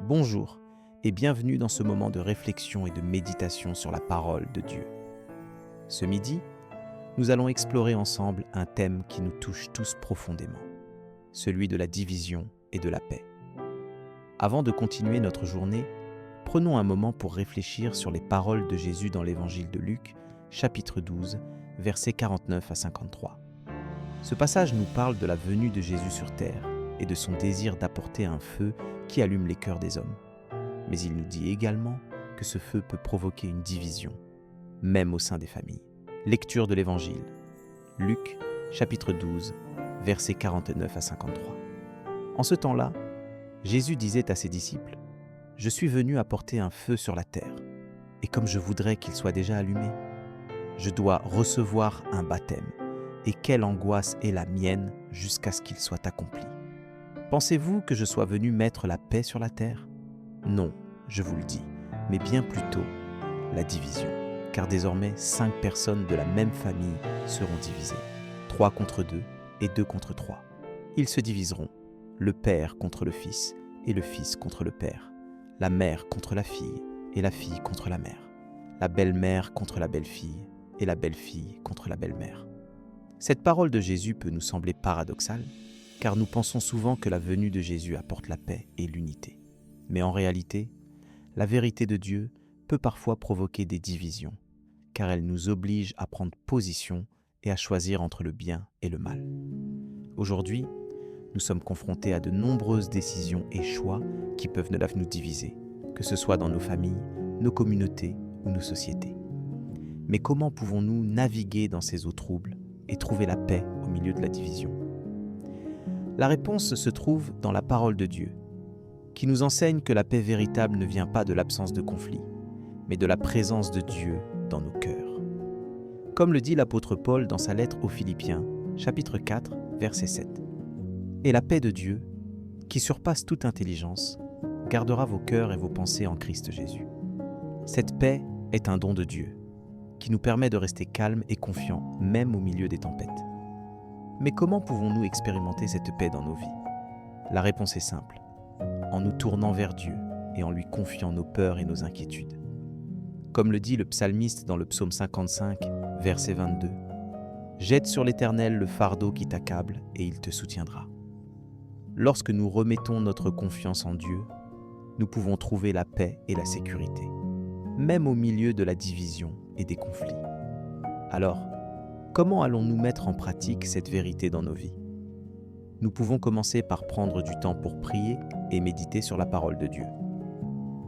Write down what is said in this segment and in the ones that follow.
Bonjour et bienvenue dans ce moment de réflexion et de méditation sur la parole de Dieu. Ce midi, nous allons explorer ensemble un thème qui nous touche tous profondément, celui de la division et de la paix. Avant de continuer notre journée, prenons un moment pour réfléchir sur les paroles de Jésus dans l'évangile de Luc, chapitre 12, versets 49 à 53. Ce passage nous parle de la venue de Jésus sur terre et de son désir d'apporter un feu qui allume les cœurs des hommes. Mais il nous dit également que ce feu peut provoquer une division, même au sein des familles. Lecture de l'Évangile. Luc, chapitre 12, versets 49 à 53. En ce temps-là, Jésus disait à ses disciples : « Je suis venu apporter un feu sur la terre, et comme je voudrais qu'il soit déjà allumé, je dois recevoir un baptême, et quelle angoisse est la mienne jusqu'à ce qu'il soit accompli. Pensez-vous que je sois venu mettre la paix sur la terre ? Non, je vous le dis, mais bien plutôt la division. Car désormais 5 personnes de la même famille seront divisées, 3 contre 2 et 2 contre 3. Ils se diviseront, le père contre le fils et le fils contre le père, la mère contre la fille et la fille contre la mère, la belle-mère contre la belle-fille et la belle-fille contre la belle-mère. » Cette parole de Jésus peut nous sembler paradoxale, car nous pensons souvent que la venue de Jésus apporte la paix et l'unité. Mais en réalité, la vérité de Dieu peut parfois provoquer des divisions, car elle nous oblige à prendre position et à choisir entre le bien et le mal. Aujourd'hui, nous sommes confrontés à de nombreuses décisions et choix qui peuvent nous diviser, que ce soit dans nos familles, nos communautés ou nos sociétés. Mais comment pouvons-nous naviguer dans ces eaux troubles et trouver la paix au milieu de la division ? La réponse se trouve dans la parole de Dieu, qui nous enseigne que la paix véritable ne vient pas de l'absence de conflit, mais de la présence de Dieu dans nos cœurs. Comme le dit l'apôtre Paul dans sa lettre aux Philippiens, chapitre 4, verset 7. « Et la paix de Dieu, qui surpasse toute intelligence, gardera vos cœurs et vos pensées en Christ Jésus. » Cette paix est un don de Dieu, qui nous permet de rester calmes et confiants, même au milieu des tempêtes. Mais comment pouvons-nous expérimenter cette paix dans nos vies ? La réponse est simple, en nous tournant vers Dieu et en lui confiant nos peurs et nos inquiétudes. Comme le dit le psalmiste dans le psaume 55, verset 22, « Jette sur l'Éternel le fardeau qui t'accable et il te soutiendra. » Lorsque nous remettons notre confiance en Dieu, nous pouvons trouver la paix et la sécurité, même au milieu de la division et des conflits. Alors, comment allons-nous mettre en pratique cette vérité dans nos vies ? Nous pouvons commencer par prendre du temps pour prier et méditer sur la parole de Dieu.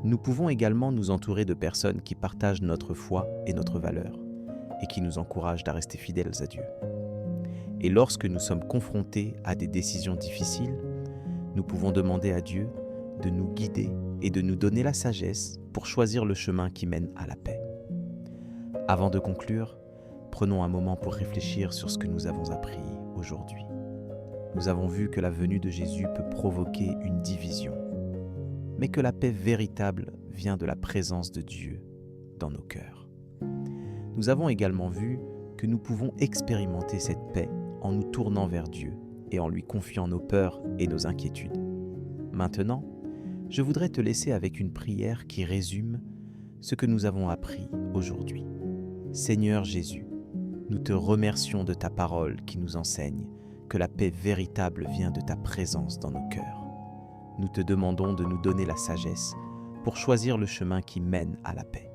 Nous pouvons également nous entourer de personnes qui partagent notre foi et notre valeur et qui nous encouragent à rester fidèles à Dieu. Et lorsque nous sommes confrontés à des décisions difficiles, nous pouvons demander à Dieu de nous guider et de nous donner la sagesse pour choisir le chemin qui mène à la paix. Avant de conclure, prenons un moment pour réfléchir sur ce que nous avons appris aujourd'hui. Nous avons vu que la venue de Jésus peut provoquer une division, mais que la paix véritable vient de la présence de Dieu dans nos cœurs. Nous avons également vu que nous pouvons expérimenter cette paix en nous tournant vers Dieu et en lui confiant nos peurs et nos inquiétudes. Maintenant, je voudrais te laisser avec une prière qui résume ce que nous avons appris aujourd'hui. Seigneur Jésus, nous te remercions de ta parole qui nous enseigne que la paix véritable vient de ta présence dans nos cœurs. Nous te demandons de nous donner la sagesse pour choisir le chemin qui mène à la paix,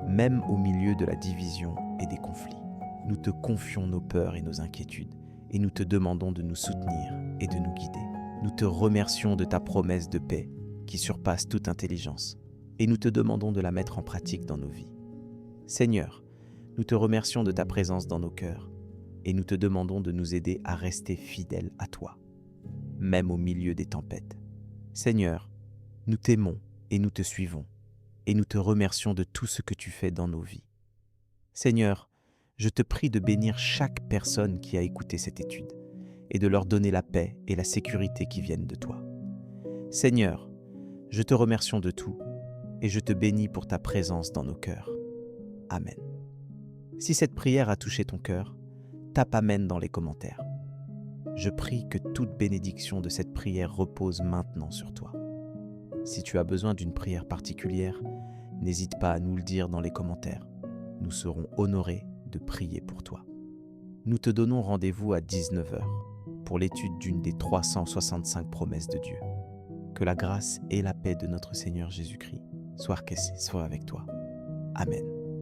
même au milieu de la division et des conflits. Nous te confions nos peurs et nos inquiétudes et nous te demandons de nous soutenir et de nous guider. Nous te remercions de ta promesse de paix qui surpasse toute intelligence et nous te demandons de la mettre en pratique dans nos vies. Seigneur, nous te remercions de ta présence dans nos cœurs et nous te demandons de nous aider à rester fidèles à toi, même au milieu des tempêtes. Seigneur, nous t'aimons et nous te suivons et nous te remercions de tout ce que tu fais dans nos vies. Seigneur, je te prie de bénir chaque personne qui a écouté cette étude et de leur donner la paix et la sécurité qui viennent de toi. Seigneur, je te remercie de tout et je te bénis pour ta présence dans nos cœurs. Amen. Si cette prière a touché ton cœur, tape Amen dans les commentaires. Je prie que toute bénédiction de cette prière repose maintenant sur toi. Si tu as besoin d'une prière particulière, n'hésite pas à nous le dire dans les commentaires. Nous serons honorés de prier pour toi. Nous te donnons rendez-vous à 19 heures pour l'étude d'une des 365 promesses de Dieu. Que la grâce et la paix de notre Seigneur Jésus-Christ soient avec toi. Amen.